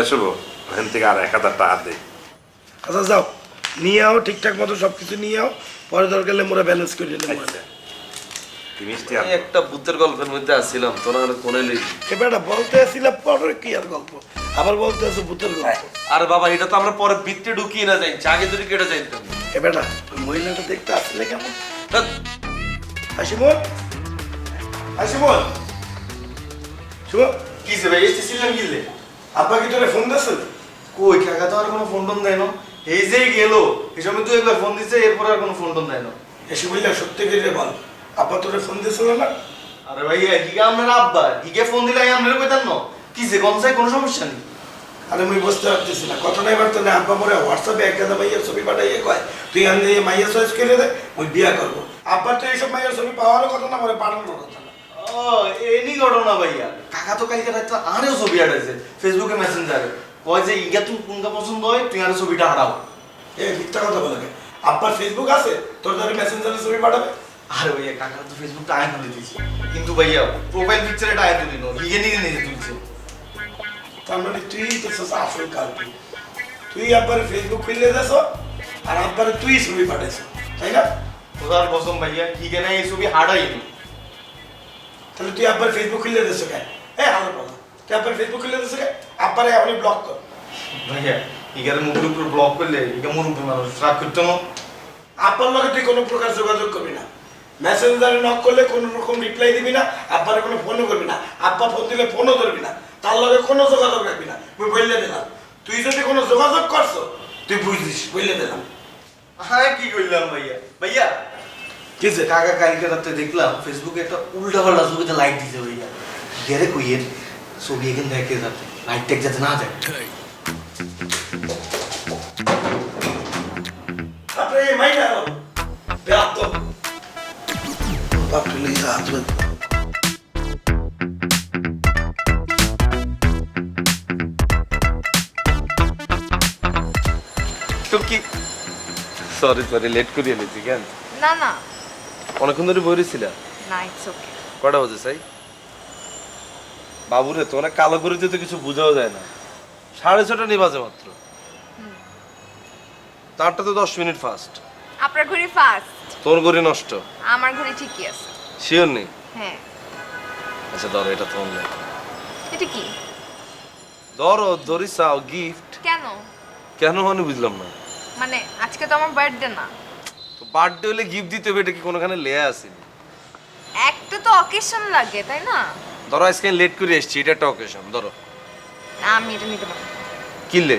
এসব ওখান থেকে আর 1000 টাকা দেয়। আচ্ছা যাও নিয়ে আও, ঠিকঠাক মতো সব কিছু নিয়ে আও, পরে দরকার হলে মোরা ব্যালেন্স করে নেবো। কি মিষ্টি আমি একটা ভূতের গল্পের মধ্যে আসছিলাম, তোরা কোনে লেগে এবার বলতে আসছিলাম পরে কি আর গল্প, আবার বলতে আছে ভূতের গল্প। আরে বাবা এটা তো আমরা পরে ভিতরে ঢুকিয়ে না যাই, আগে যদি কেটে যাইতাম। এবার ওই মহিলাটা দেখতে আসলে কেমন? হাসিমন, হাসিমন, শুভ কি সে ভাই এসেছিলাম গিলে? আব্বা কি তোরে ফোন দিয়েছে? কই কাকা তো আর কোনো ফোন টোন দেয় না, এই যে গেল এই সময় তুই একবার ফোন দিছে, এরপর আর কোনো ফোন টোন দেয় না। এসে বললে সত্যি করে বল, আব্বা তোরে ফোন দিয়েছিল না? আরে ভাইয়া হিগা আপনার আব্বা হিগে ফোন দিলে আপনার কইতাম না কি যে কোন চাই কোনো সমস্যা নেই। আরে মুই বুঝতে পারতেছি না, ঘটনা এবার তো না। আব্বা মোরে হোয়াটসঅ্যাপে এক গাদা মাইয়ের ছবি পাঠাইয়ে কয় তুই আনলে মাইয়ের চয়েস করে দে, মুই বিয়া করবো। আব্বার তো এইসব মাইয়ের ছবি পাওয়ারও কথা না, মোরে পাঠানোর কথা না। ও এনি ঘটনা ভাইয়া, কাকা তো কালকে রাতে আরেও ছবি আটাইছে ফেসবুকে মেসেঞ্জারে, কয় যে ইগা তুমি কোনটা পছন্দ হয় তুই আর ছবিটা হারাও। এ মিথ্যা কথা বলে কে? আব্বার ফেসবুক আছে, তোর দ্বারা মেসেঞ্জারে ছবি পাঠাবে। আরে ভাইয়া কাকা তো ফেসবুকটা আয় তুলে দিয়েছি, কিন্তু ভাইয়া প্রোফাইল পিকচার এটা আয় তুলি নো, নিজে নিজে তুলছে। তার মানে তুই তো আসল কালকে, তুই আব্বারে ফেসবুক খুললে দেছো আর আব্বারে তুই ছবি পাঠাইছো, তাই না? খোদার কসম ভাইয়া ঠিক না, এই ছবি হারাইনি। তাহলে তুই আব্বার ফেসবুক খুললে দেছো কেন? হ্যাঁ আমার কথা, তুই আব্বার ফেসবুক খুললে দেছো কেন? আব্বারে এখনই ব্লক কর। ভাইয়া ইগারে মুখের উপর ব্লক করলে ইগা মুরুব্বি মানুষ রাগ করতো না। আব্বার লগে তুই কোনো প্রকার যোগাযোগ করবি না, মেসেঞ্জারে নক করলে কোনো রকম রিপ্লাই দিবি না, আব্বারে কোনো ফোনও করবি না, আব্বা ফোন দিলে ফোনও ধরবি না, তার লগে কোনো যোগাযোগ রাখবি না। তুই বললে দিলাম, তুই যদি কোনো যোগাযোগ করছো তুই বুঝিস, বললে দিলাম। হ্যাঁ কি করলাম ভাইয়া? ভাইয়া কিসে? কাকা কালকে রাতে দেখলাম ফেসবুকে একটা উল্টা পাল্টা ছবিতে লাইক দিছে ভাইয়া। গেরে কইয়ের ছবি এখান থেকে যাতে লাইক ট্যাগ যাতে না যায়। আপনি এই মাইনা বেয়াত বাপ তুই হাত ধরে তো কি সরি লেট করিয়ে নিয়েছি কেন? না না অনেকক্ষণ ধরে বইরেছিল। না, ইটস ওকে। কটা বাজে চাই? বাবুরে তো অনেক কালো করে তো কিছু বোঝাও যায় না। 6:30 নেই বাজে মাত্র, তারটা তো 10 মিনিট ফাস্ট। আপনার ঘড়ি ফাস্ট, তোর ঘড়ি নষ্ট। আমার ঘড়ি ঠিকই আছে। শিওর নেই? হ্যাঁ। আচ্ছা ধরো, এটা তোমার না। এটা কি? ধরো, ধরি চাও গিফট। কেন? কেন মানে বুঝলাম না। মানে আজকে তো আমার বার্থডে না। তো বার্থডে হলে গিফট দিতে হবে, এটা কি কোনোখানে লেয়া আসেনি? একটা তো অকেশন লাগে, তাই না? ধরো আজকে লেট করে এসছি, এটা একটা অকেশন। ধরো। না, আমি এটা নিতে পারবো না। কিনলে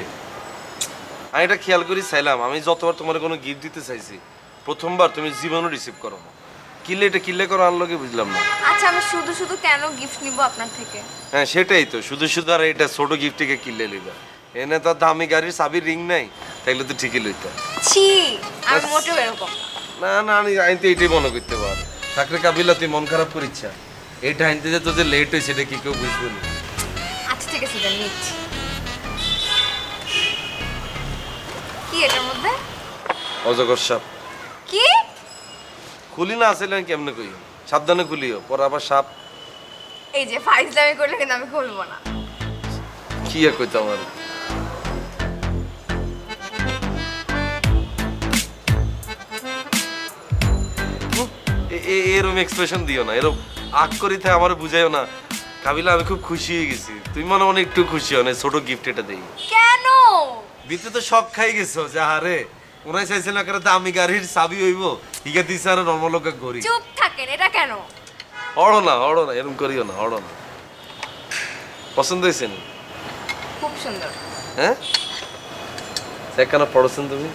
আমি এটা খেয়াল করি চাইলাম, আমি যতবার তোমার কোনো গিফট দিতে চাইছি প্রথমবার তুমি জীবনও রিসিভ করো না। কিনলে এটা কিনলে করো আনলো কি বুঝলাম না। আচ্ছা, আমি শুধু শুধু কেন গিফট নিব আপনার থেকে? হ্যাঁ সেটাই তো, শুধু শুধু আর এটা ছোট গিফট থেকে কিনলে লইবা। এনে তো দামি গাড়ির চাবির রিং নাই, তাইলে তো ঠিকই লইতা। ছি, আমি মোটেও এরকম না। না না, আমি তো এটাই মনে করতে পার। চাকরি কাবিলা তুই মন খারাপ করিচ্ছা, এইটা আনতে যে তোদের লেট হয়েছে এটা কি কেউ বুঝবে না। আচ্ছা ঠিক আছে, দেন নিচ্ছি। কি এটার মধ্যে? অজগর সাপ। কি? খুলি না আসলে আমি কেমনে কই, সাবধানে খুলিও, পর আবার সাপ। এই যে ফাইজলামি করলে কিন্তু আমি খুলবো না। কি আর কইতে আমার। এরকম এক্সপ্রেশন দিও না, এরকম আগ করিতে আমার বুঝাইও না। কাবিলা আমি খুব খুশি হয়ে গেছি, তুমি মনে মনে একটু খুশি হও না, ছোট গিফট এটা দেই। কেন? দিতে তো শখ খাই গেছো যে আরে ওনাই চাইছে না করে দামি গাড়ির চাবি হইব, ইগা দিছে আর নর্মাল ঘড়ি। চুপ থাকেন, এটা কেন? হড়ো না এরকম করিও না, হড়ো না। পছন্দ হয়েছে না? খুব সুন্দর। হ্যাঁ দেখ কেন পড়ছেন তুমি?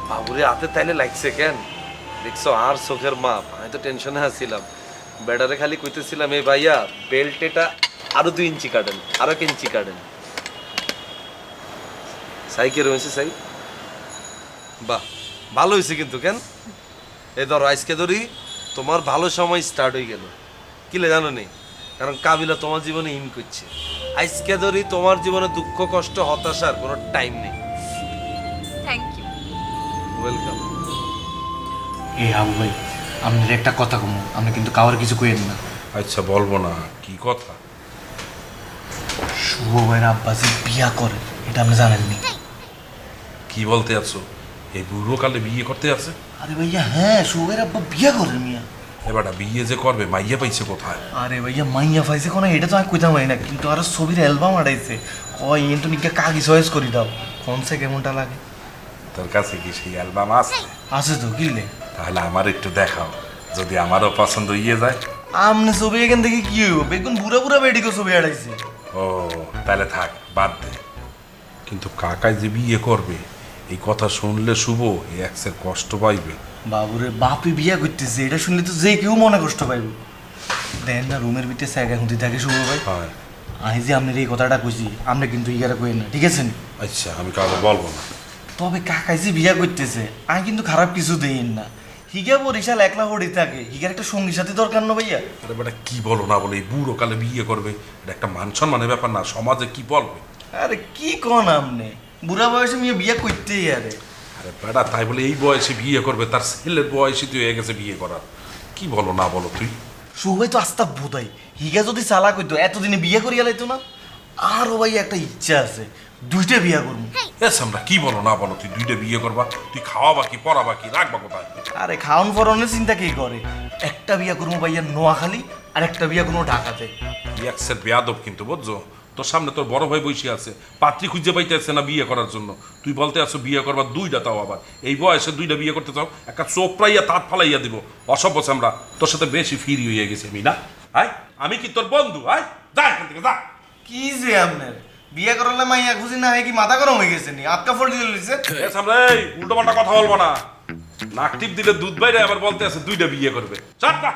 বাবুরে হাতে তাইলে লাগছে কেন দেখছো? আর চোখের মাপ। আমি তো টেনশনে আছিলাম, ব্যাটারে খালি কইতেছিলাম এই ভাইয়া বেল্ট এটা আরো 2 ইঞ্চি কাটেন, আরো 1 ইঞ্চি কাটেন। সাইকে রয়েছে সাই। বাহ ভালো হয়েছে কিন্তু। কেন এই ধরো আজকে ধরি তোমার ভালো সময় স্টার্ট হয়ে গেল। কিলে জানো নেই, কারণ কাবিলা তোমার জীবনে ইন করছে। আজকে ধরি তোমার জীবনে দুঃখ কষ্ট হতাশার কোনো টাইম নেই। Thank you. ওয়েলকাম। এই আবু ভাই আপনার একটা কথা কমু, আপনি কিন্তু কাউর কিছু কইেন না। আচ্ছা বলবো না, কি কথা? শুভ ভাইয়ের আব্বা যে বিয়া করে এটা আপনি জানেননি? কি বলতে আছো? এই বুড়ো কালে বিয়ে করতে আছে? আরে ভাইয়া হ্যাঁ, শুভ ভাইয়ের আব্বা বিয়া করেন মিয়া। এবারটা বিয়ে যে করবে মাইয়া পাইছে কোথায়? আরে ভাইয়া মাইয়া পাইছে কোন এটা তো আমি কইতাম না, কিন্তু আরো ছবির অ্যালবাম আড়াইছে। কয় এন তো নিকে কাগি চয়েস করি দাও, কোনসে কেমনটা লাগে। তোর কাছে কি সেই অ্যালবাম আছে? আছে তো, কিলে? তাহলে আমার একটু দেখাও, যদি আমারও পছন্দ হয়ে যায়। আমনে ছবি এখান থেকে কি হইব? বেগুন বুড়া বুড়া বেডিকে ছবি আড়াইছে। ও তাহলে থাক, বাদ দে। কিন্তু কাকাই যে বিয়ে করবে এই কথা শুনলে শুভ এই এক্সের কষ্ট পাইবে। বাবুরে বাপি বিয়া করতেছে, এটা শুনলে তো যে কেউ মনে কষ্ট পাইব। দেন না রুমের ভিতরে সাইডে হুঁতি থাকে শুভ ভাই। হ্যাঁ আমি যে আপনার এই কথাটা কইছি, আপনি কিন্তু ইয়ারা কইেন না, ঠিক আছে? আচ্ছা আমি কাউকে বলবো না। তবে কাকাই যে বিয়া করতেছে আমি কিন্তু খারাপ কিছু দেই না। হিগা বরিশাল একলা হড়ি থাকে হিগার একটা সঙ্গী সাথী দরকার না ভাইয়া? আরে বেটা কি বলো না বলে এই বুড়ো কালে বিয়ে করবে, এটা একটা মান সম্মানের ব্যাপার না, সমাজে কি বলবে? আরে কি কন আপনি, বুড়া বয়সে মেয়ে বিয়ে করতেই আরে। আরে বেটা তাই বলে এই বয়সে বিয়ে করবে? তার ছেলের বয়সে তুই হয়ে গেছে বিয়ে করার, কি বলো না বলো তুই? সবাই তো আস্তা বোধাই হিগা যদি চালাক হইতো এতদিনে বিয়ে করিয়া লাইতো না। আরও ভাই একটা ইচ্ছা আছে, 2টা বিয়া করবো। এস আমরা কি বলো না বলো, তুই 2টা বিয়ে করবা? তুই খাওয়া বাকি পড়া বাকি রাখবা কোথায়? আরে খাওন ফরনের চিন্তা কে করে? একটা বিয়া করবো ভাইয়া নোয়াখালী, আর একটা বিয়া করবো ঢাকাতে। তুই এক সেট বেয়াদব কিন্তু বুঝছো? তোর সামনে তোর বড় ভাই বসে আছে, পাত্রী খুঁজে পাইতেছে না বিয়ে করার জন্য, তুই বলতে আছো বিয়ে করবা 2টা, তাও আবার এই বয়সে 2টা বিয়ে করতে চাও? একটা চোপড়াইয়া তাঁত ফালাইয়া দিব। অসভ্য আমরা তোর সাথে বেশি ফিরি হয়ে গেছি আমি না। হাই আমি কি তোর বন্ধু? হাই যা এখান থেকে যা। কি যে আপনার বিয়ে করলে মাইয়া খুঁজি না হয় কি মাথা গরম হয়ে গেছে নি? আটকা ফল দিয়ে লিছে। এস আমরা এই উল্টো পাল্টা কথা বলবো না, নাক টিপ দিলে দুধ বাইরে আবার বলতে আছে 2টা বিয়ে করবে। চারটা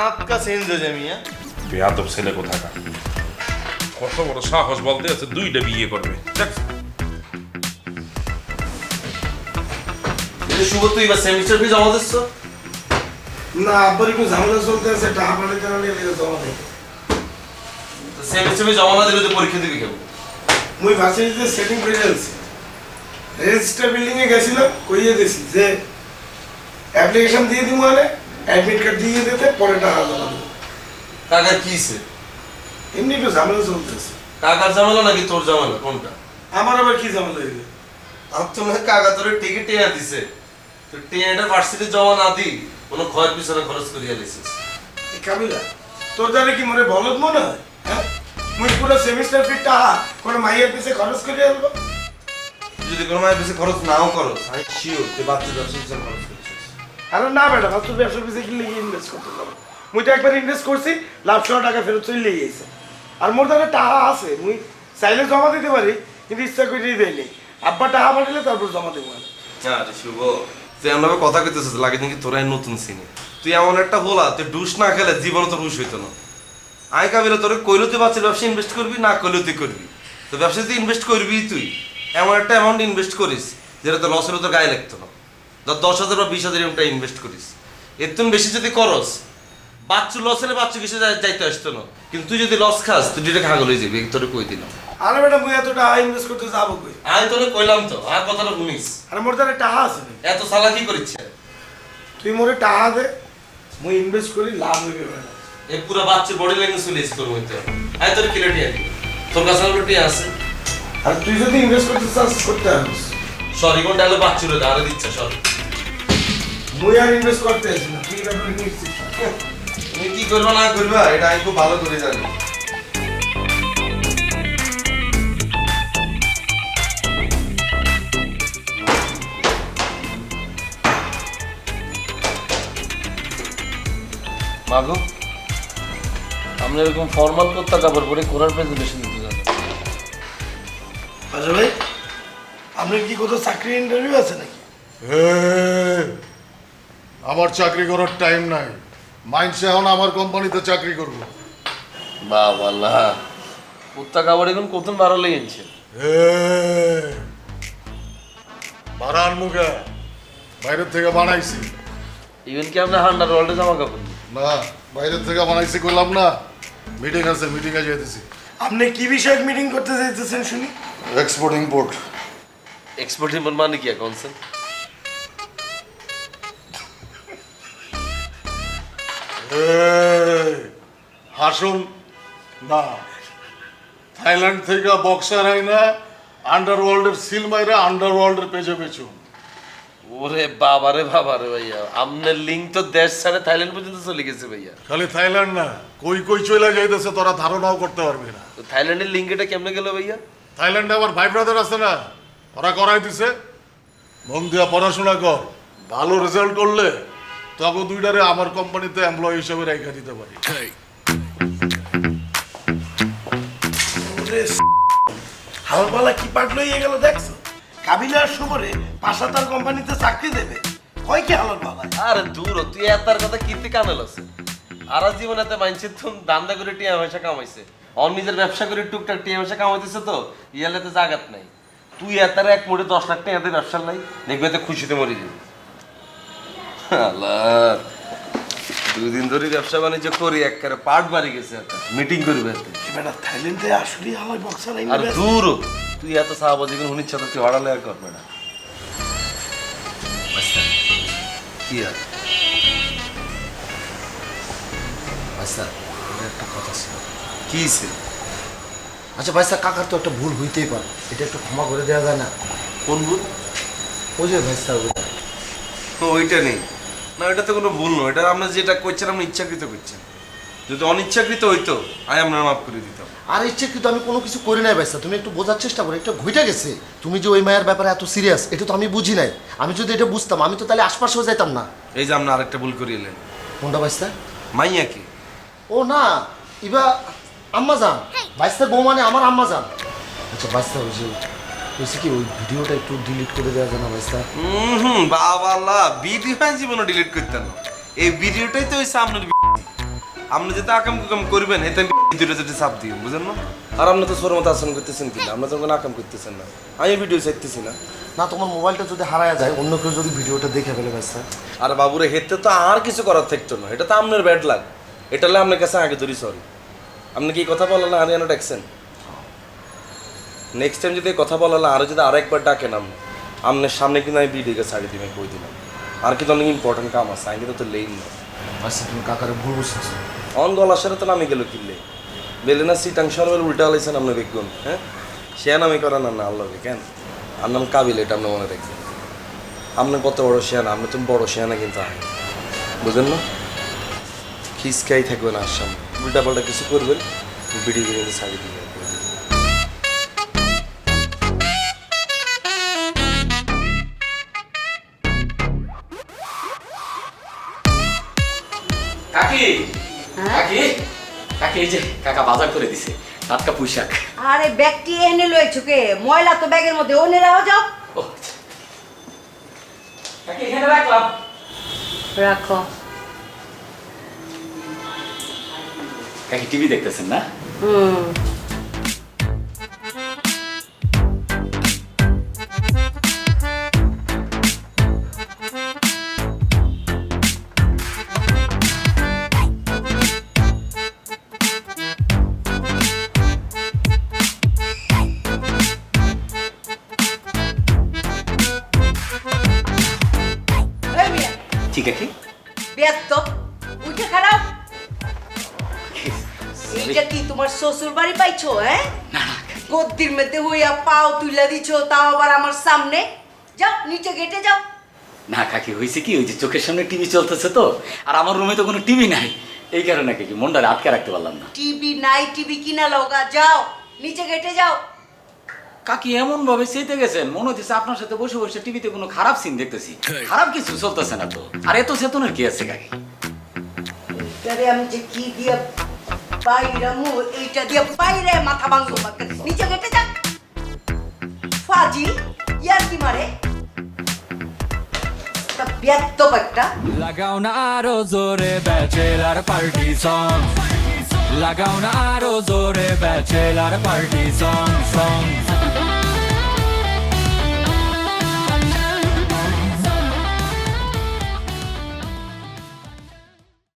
আটকা চেঞ্জ হয়ে যায় মিয়া। বেয়াদব ছেলে কোথাকার, কত বড় সাহস বলতে আছে 2টা বিয়ে করবে। শুভ তুই এবার সেমিস্টার ফি জমা দিচ্ছ? না আব্বার একটু ঝামেলা চলতে আছে, টাকা পাঠাতে না নিয়ে জমা দেয়। সেমিস্টার ফি জমা না দিলে তো পরীক্ষা দিবি কেমন? মুই ভার্সিটিতে সেটিং করে আনছি, রেজিস্টার বিল্ডিং এ গেছিলাম, কইয়ে দিছি যে অ্যাপ্লিকেশন দিয়ে দিব, মানে অ্যাডমিট কার্ড দিয়ে দিতে পরে টাকা জমা দেবো। কাকার কিছে? এমনি একটু ঝামেলা চলতেছে। কাকার ঝামেলা নাকি তোর ঝামেলা কোনটা? আমার আবার কি ঝামেলা হইবে? আর তুমি কাকা তোর টিকিট টিয়া দিছে, তো টিয়াটা ভার্সিটি জমা না দি কোনো খয়ের পিছনে খরচ করিয়া লিছিস। এই কাবিলা তোর দ্বারা কি মনে বলদ মনে হয়? হ্যাঁ মুই পুরো সেমিস্টার ফি টাকা কোনো মাইয়ের পিছে খরচ করে আনবো? তুই যদি কোনো মায়ের পিছনে খরচ নাও করস আমি শিওর তুই বাচ্চা ব্যবসা পিছনে খরচ করছিস। আরে না বেটা, বাস্তব ব্যবসার পিছে কি লিখে ইনভেস্ট করতে যাবো? মুই তো একবার ইনভেস্ট করছি, লাভ সহ টাকা ফেরত চলে গেছে। আর মোর দ্বারা টাকা আছে, মুই চাইলে জমা দিতে পারি, কিন্তু ইচ্ছা করেই দেয়নি। আব্বা টাকা পাঠালে তারপর জমা দেবো। আরে শুভ তুই আমরা কথা কইতেছিস লাগে নাকি তোরাই নতুন চিনি। তুই এমন একটা বলা তুই ডুস না খেলে জীবনে তোর হুশ হইতো না। আই কাবিলা তোর কইলো তুই বাচ্চার ব্যবসা ইনভেস্ট করবি, না কইলেও তুই করবি। তো ব্যবসায় তুই ইনভেস্ট করবি, তুই এমন একটা অ্যামাউন্ট ইনভেস্ট করিস যেটা তোর লসের তোর গায়ে লাগতো না। ধর 10,000 বা 20,000 এরকমটা ইনভেস্ট করিস, এর তুমি বেশি যদি করস বাচ্চু লস হলে বাচ্চু কিছু যাইতে আসতো না। কিন্তু তুই যদি লস খাস তুই যেটা খাগল হয়ে যাবি, তোরে কই দিলাম। আরে বেটা মুই এত টাকা ইনভেস্ট করতে যাবো কই? আমি তোরে কইলাম তো, আর কথাটা শুনিস। আর মোর দ্বারা টাকা আছে না। এত সালা কি করিচ্ছে? তুই মোরে টাকা দে, মুই ইনভেস্ট করি, লাভ হইবে বেটা। এই পুরো বাচ্চার বডি ল্যাঙ্গুয়েজ চলে এসে তোর মধ্যে। আয় তোর কিলোটি আনি, তোর কাছে আলোটি আছে। আর তুই যদি ইনভেস্ট করতে চাস করতে পারিস। সরি কোন ডালে বাচ্চুরে দাঁড়ে দিচ্ছে সরি। মুই আর ইনভেস্ট করতে আসি না, তুই ব্যাপারে নিশ্চিত। তুমি কি করবা না করবা এটা আমি খুব ভালো করে জানি। মাগো আমরা এরকম ফর্মাল করতে কাপড় পরে কোরআন প্রেজেন্টেশন দিতে যাবো। আচ্ছা ভাই, আপনার কি কোথাও চাকরি ইন্টারভিউ আছে নাকি? আমার চাকরি করার টাইম নাই, মাইন্ডসে এখন আমার কোম্পানিতে চাকরি করবো। বাবা না কুত্তা কাপড় এখন কতদিন বারো লেগেছে। বারান মুখে বাইরের থেকে বানাইছি। ইভেন কি আমরা হান্ডার ওয়ার্ল্ডে জামা কাপড় না, বাইরের থেকে বানাইছি করলাম না। মিটিং আছে, মিটিংয়ে যেতেছি। আপনি কি বিষয়ে মিটিং করতে চাইতেছেন শুনি? Export import. এক্সপোর্ট ইম্পোর্ট মানে কি কনসেপ্ট? হাসুন না, থাইল্যান্ড থেকে বক্সার আইনা আন্ডারওয়ার্ল্ডের সিল মাইরা আন্ডারওয়ার্ল্ডের পেজে পেছুন। ওরে বাবারে বাবারে ভাইয়া, আপনার লিঙ্ক তো দেশ ছাড়ে থাইল্যান্ড পর্যন্ত চলে গেছে ভাইয়া। খালি থাইল্যান্ড না, কই কই চলে যাইতেছে তোরা ধারণাও করতে পারবি না। তো থাইল্যান্ডের লিঙ্ক এটা কেমনে গেল ভাইয়া? থাইল্যান্ডে আমার ভাই ব্রাদার আছে না, ওরা করাই দিছে। মন দিয়া পড়াশোনা কর, ভালো রেজাল্ট করলে তখন 2টারে আমার কোম্পানিতে এমপ্লয়ি হিসেবে রেখে দিতে পারি। হালপালা কি পাটলো ইয়ে গেল দেখছো? কাবিলার শুভরে পাশা তার কোম্পানিতে চাকরি দেবে, কয় কি হালাল বাবা? আরে দূর তুই এতার কথা কিতে কানেল আছে। আর জীবনে এত মাইনছে তুম দান্দা করে টিয়া পয়সা কামাইছে, অন নিজের ব্যবসা করে টুকটাক টিয়া পয়সা কামাইতেছে, তো ইয়ালেতে জাগাত নাই। তুই এতার এক মোড়ে 10 লাখ টাকা ব্যবসা নাই, দেখবে তো খুশিতে মরে যাবি। আল্লাহ, 2 দিন ধরে ব্যবসা বাণিজ্য করি, একবারে পাট বাড়ি গেছে। মিটিং করবে একটা। বেটা থাইল্যান্ডে আসলে আমার বক্সার আইন আর দূর হ, তুই এত সাহাবাজি করে হুনিচ্ছা তো তুই হড়ালে আর কর বেটা। কি আর ভাইস্তা একটা কথা ছিল। কি ছিল? আচ্ছা ভাইস্তা, কাকার তো একটা ভুল হইতেই পারে, এটা একটু ক্ষমা করে দেওয়া যায় না? কোন ভুল? ওই যে ভাইস্তা ওইটা। ওইটা নেই না, এটা তো কোনো ভুল নয়। এটা আপনার যেটা করছেন আপনি ইচ্ছাকৃত করছেন। যদি অনিচ্ছাকৃত হইতো আমি আপনার মাফ করে দিতাম। আর ইচ্ছে কিন্তু আমি কোনো কিছু করি নাই ভাইস্তা, তুমি একটু বোঝার চেষ্টা করো। একটা ঘুইটা গেছে, তুমি যে ওই মায়ের ব্যাপারে এত সিরিয়াস, এটা তো আমি বুঝি নাই। আমি যদি এটা বুঝতাম আমি তো তাহলে আশপাশেও যাইতাম না। এই যে আপনি আরেকটা ভুল করিয়ে এলেন। কোনটা ভাইস্তা? মাইয়া কি? ও না, ইবা আম্মা যান, ভাইস্তার বউ মানে আমার আম্মা যান। আচ্ছা ভাইস্তা, ওই যে বলছি কি, ওই ভিডিওটা একটু ডিলিট করে দেওয়া যায় না ভাইস্তা? বাবা ভিডিও জীবনে ডিলিট করতেন না। এই ভিডিওটাই তো হইছে আপনার। আপনি যেটা আকাম কুকাম করবেন এতে ভিডিওটা যেটা চাপ দিই, বুঝেন না? আর আপনি তো ছোট মতো আচরণ করতেছেন কিনা, আমরা যখন আকাম করতেছেন না, আমি ভিডিও চাইতেছি না। না, তোমার মোবাইলটা যদি হারায় যায়, অন্য কেউ যদি ভিডিওটা দেখে ফেলে ভাইস্তা? আর বাবুরে হেতে তো আর কিছু করার থাকতো না, এটা তো আপনার ব্যাড লাগ। এটা হলে আপনার কাছে আগে ধরি সরি। আপনি কি কথা বলালে হারিয়ানা ডাকছেন? নেক্সট টাইম যদি কথা বলালে আরো যদি আরেকবার ডাকেন আপনার সামনে কিন্তু আমি ভিডিওকে ছাড়ি দিবে কই দিলাম। আর কিন্তু অনেক ইম্পর্টেন্ট কাম আছে, আমি কিন্তু তো লেই না। আচ্ছা, তুমি কাকারে ভুল বুঝতেছো। অন গলার সাথে তো নামে গেল কিনলে বেলে না সিটাং সরবেল উল্টা আলাইছেন আপনার বেগুন। হ্যাঁ, সে নামে করেন না আল্লাহকে কেন? আর নাম কাবিল, এটা আপনি মনে রাখবেন। আপনি কত বড় শেয়ানা, আপনি তুমি বড় শেয়ানা কিন্তু আয়, বুঝেন না? খিসকাই থাকবেন আর সামনে উল্টা পাল্টা কিছু করবেন, ভিডিও কিন্তু ছাড়ি দিবেন। কাকি, কাকি, কাকি, এই যে কাকা বাজার করে দিছে টাটকা পুঁইশাক। আরে ব্যাগটি এনে লইছো কে? ময়লা তো ব্যাগের মধ্যে, ওনে রাও যাও। ও আচ্ছা। কাকি এখানে রাখলাম। রাখো। কাকি টিভি দেখতেছেন না? এই মিয়া, ঠিক আছে। ব্যস্ত উঠে খারাপ। এইটা কি তোমার শ্বশুর বাড়ি পাইছো? হ্যাঁ, গদ্দির মধ্যে হইয়া পাও তুইলা দিছো, তাও আবার আমার সামনে। যাও নিচে গেটে যাও। না কাকি, হয়েছে কি, ওই যে চোখের সামনে টিভি চলতেছে তো, আর আমার রুমে তো কোনো টিভি নাই, এই কারণে কি মনটারে আটকে রাখতে পারলাম না। টিভি নাই, টিভি কিনা লগা। যাও নিচে গেটে যাও। কাকি এমন ভাবে চেতে গেছেন, মনে হচ্ছে আপনার সাথে বসে বসে টিভিতে কোনো খারাপ সিন দেখতেছি। খারাপ কিছু চলতেছে না তো। আর এত চেতনের কি আছে কাকি? আরে আমি যে কি দিয়া বাইরামু, এইটা দিয়া বাইরে মাথা ভাঙবো। নিচে গেটে যা। ফাজি ইয়ার কি মারে তা ব্যর্থ একটা। লাগাও না আরো জোরে ব্যাচেলার পার্টি সং, লাগাও না আরো জোরে ব্যাচেলার পার্টি সং সং।